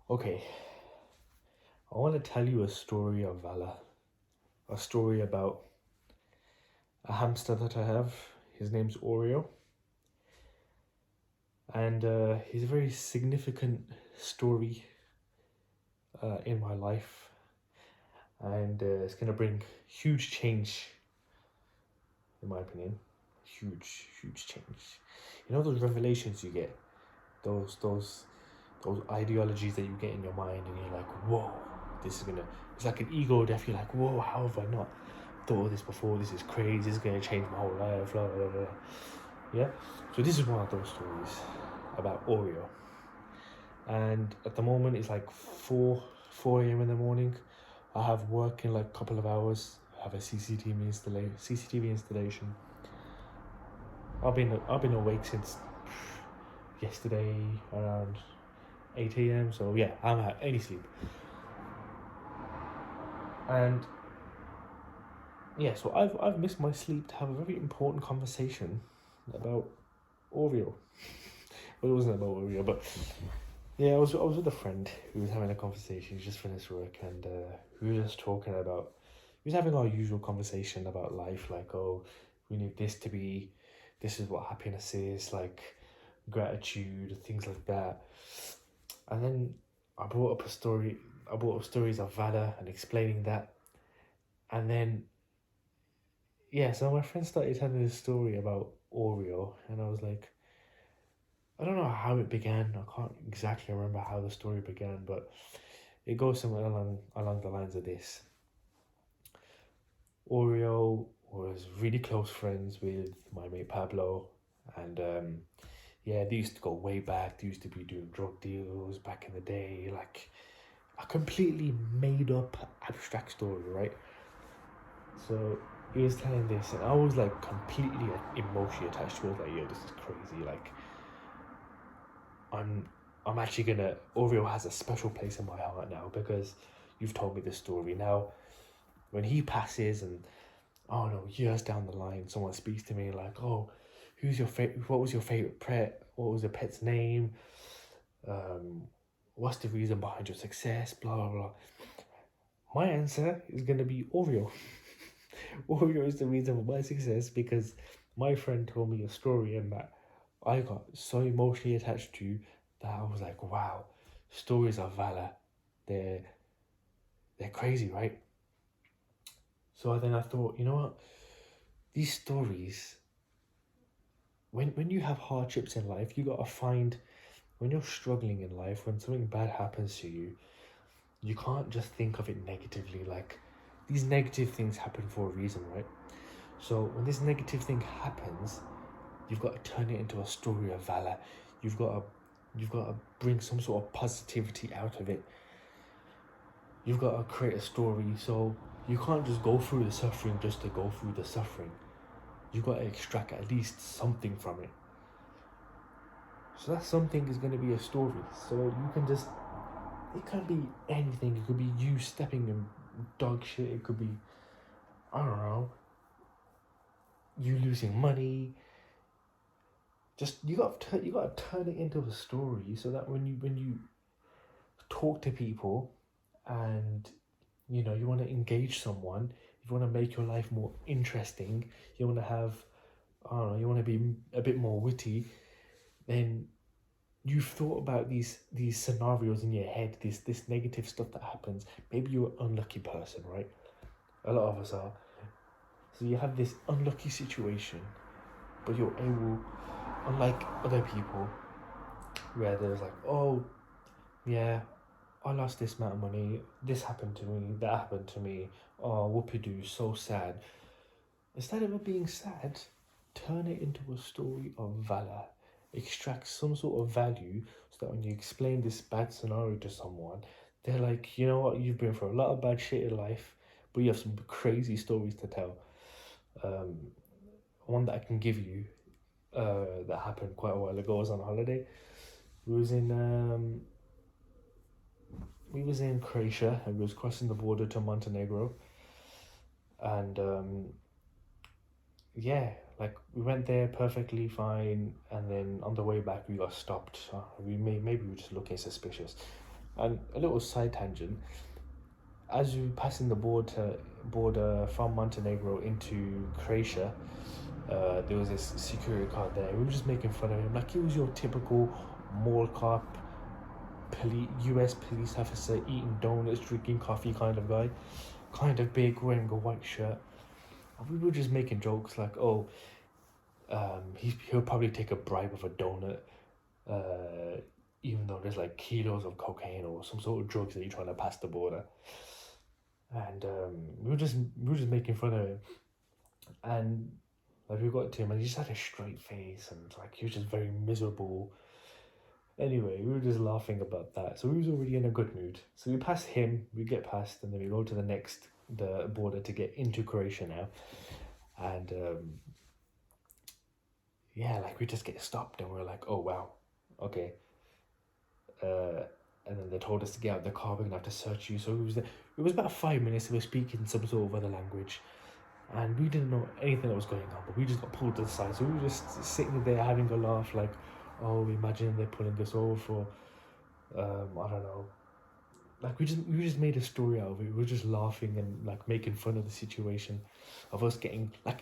Okay, I want to tell you a story of valor, a story about a hamster that I have. His name's Oreo, and he's a very significant story in my life, and it's going to bring huge change, in my opinion. Huge change. You know those revelations you get, those ideologies that you get in your mind, and you're like, whoa, this is gonna. It's like an ego death. You're like, whoa, how have I not thought of this before? This is crazy. This is gonna change my whole life. Blah blah blah. Yeah. So this is one of those stories about Oreo, and at the moment it's like 4 a.m. in the morning. I have work in like a couple of hours. I have a CCTV installation. I've been awake since yesterday around 8 a.m. So yeah, I'm at any sleep. And yeah, so I've missed my sleep to have a very important conversation about Oreo. Well, it wasn't about Oreo, but yeah, I was with a friend who was having a conversation. He just finished work, and we were just talking about. We was having our usual conversation about life, like, oh, we need this to be. This is what happiness is, like gratitude, things like that. And then I brought up a story. I brought up stories of valor and explaining that, and then yeah, so my friend started telling this story about Oreo, and I was like, I don't know how it began. I can't exactly remember how the story began, but it goes somewhere along the lines of this. Oreo was really close friends with my mate Pablo, and yeah, they used to go way back. They used to be doing drug deals back in the day, like a completely made up abstract story, right? So he was telling this, and I was like completely emotionally attached to it. Like, yo, this is crazy. Like, I'm, I'm actually gonna. Oreo has a special place in my heart now because you've told me this story. Now, when he passes, and oh no, years down the line, someone speaks to me like, oh, who's your favorite? What was your favorite pet? What was your pet's name? Um, what's the reason behind your success? Blah blah blah. My answer is gonna be Oreo. Oreo is the reason for my success because my friend told me a story and that I got so emotionally attached to that I was like, wow, stories of valor, they're they're crazy, right? So then I thought, you know what? These stories, when you have hardships in life, you gotta find when you're struggling in life, when something bad happens to you, you can't just think of it negatively. Like these negative things happen for a reason, right? So when this negative thing happens, you've got to turn it into a story of valor. You've got to you've got to bring some sort of positivity out of it. You've got to create a story. So you can't just go through the suffering just to go through the suffering. You've got to extract at least something from it. So that something is going to be a story. So you can just, it can be anything. It could be you stepping in dog shit. It could be, I don't know, you losing money. Just you got to turn it into a story so that when you talk to people and you want to engage someone, if you want to make your life more interesting, you want to have, I don't know, you want to be a bit more witty, then you've thought about these scenarios in your head, this negative stuff that happens. Maybe you're an unlucky person, right? A lot of us are. So you have this unlucky situation, but you're able, unlike other people where there's like, oh yeah, I lost this amount of money, this happened to me, that happened to me, oh, whoopie doo, so sad. Instead of it being sad, turn it into a story of valor. Extract some sort of value so that when you explain this bad scenario to someone, they're like, you know what, you've been through a lot of bad shit in life, but you have some crazy stories to tell. Um, One that I can give you that happened quite a while ago. I was on holiday. We was in Croatia and we was crossing the border to Montenegro, and yeah, like we went there perfectly fine, and then on the way back we got stopped. Maybe we were just looking suspicious, And a little side tangent, as you passing the border from Montenegro into Croatia, there was this security guard there. We were just making fun of him, like he was your typical mall cop, U.S. police officer, eating donuts, drinking coffee kind of guy, kind of big, wearing a white shirt. And we were just making jokes like, oh, he'll probably take a bribe of a donut, even though there's like kilos of cocaine or some sort of drugs that you're trying to pass the border. And we were just making fun of him, and like we got to him, and he just had a straight face, and like he was just very miserable. Anyway, we were just laughing about that, so we was already in a good mood. So we pass him, we get past, and then we go to the border to get into Croatia now, and yeah, like we just get stopped, and we're like, oh wow, okay. And then they told us to get out of the car, we're gonna have to search you. So it was about 5 minutes. They were speaking some sort of other language, and we didn't know anything that was going on. But we just got pulled to the side, so we were just sitting there having a laugh, like, oh, imagine they're pulling us over for, I don't know. Like we just made a story out of it. We were just laughing and like making fun of the situation, of us getting like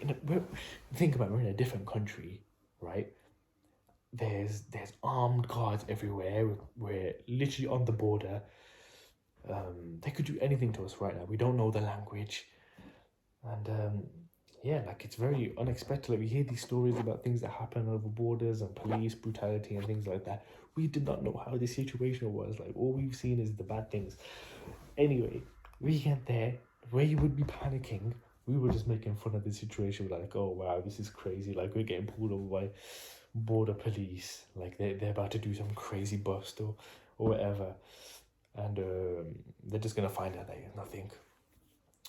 think about it, we're in a different country, right? There's armed guards everywhere. We're literally on the border. They could do anything to us right now. We don't know the language, and yeah, like it's very unexpected. Like we hear these stories about things that happen over borders and police brutality and things like that. We did not know how the situation was. Like all we've seen is the bad things. Anyway, we get there where you would be panicking. We were just making fun of the situation. We're like, oh wow, this is crazy. Like we're getting pulled over by border police. Like they're about to do some crazy bust or whatever, and they're just gonna find out that it's nothing.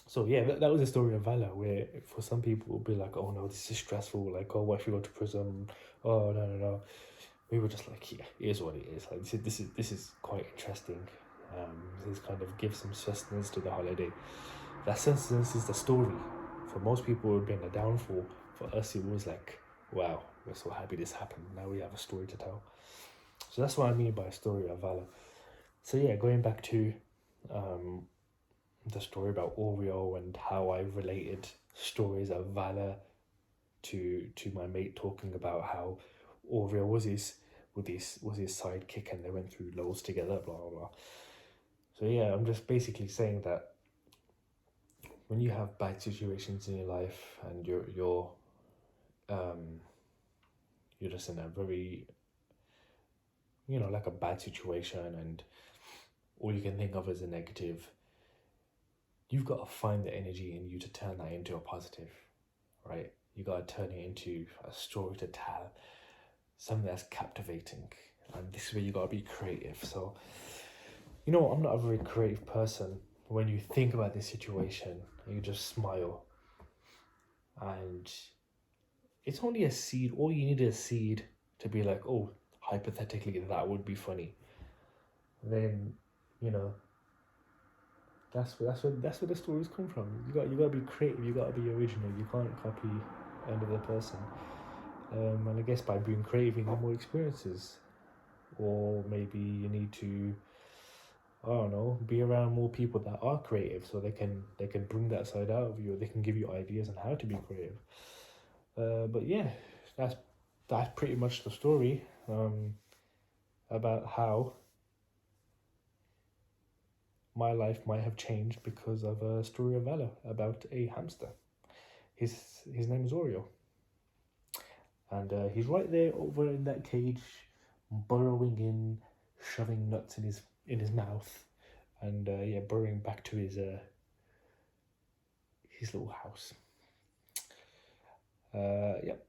So yeah, that was a story of valor, where for some people it would be like, oh no, this is stressful, like, oh, what if we go to prison? Oh no. We were just like, yeah, it is what it is. Like this is quite interesting. This kind of gives some sustenance to the holiday. That sustenance is the story. For most people it would have been a downfall. For us it was like, wow, we're so happy this happened. Now we have a story to tell. So that's what I mean by a story of valor. So yeah, going back to the story about Oreo and how I related stories of valor to my mate talking about how Oreo was his sidekick and they went through loads together, blah blah blah. So yeah, I'm just basically saying that when you have bad situations in your life and you're just in a very, like a bad situation, and all you can think of as a negative, you've got to find the energy in you to turn that into a positive, right? You got to turn it into a story to tell, something that's captivating, and this is where you got to be creative. So, I'm not a very creative person. When you think about this situation, you just smile, and it's only a seed. All you need is a seed to be like, oh, hypothetically, that would be funny. Then, that's where the stories come from. You got to be creative. You got to be original. You can't copy another person. And I guess by being creative, you get more experiences, or maybe you need to, I don't know, be around more people that are creative, so they can bring that side out of you, or they can give you ideas on how to be creative. But yeah, that's pretty much the story about how my life might have changed because of a story of valor about a hamster. His name is Oreo, and he's right there over in that cage, burrowing in, shoving nuts in his mouth, and burrowing back to his little house. Yep.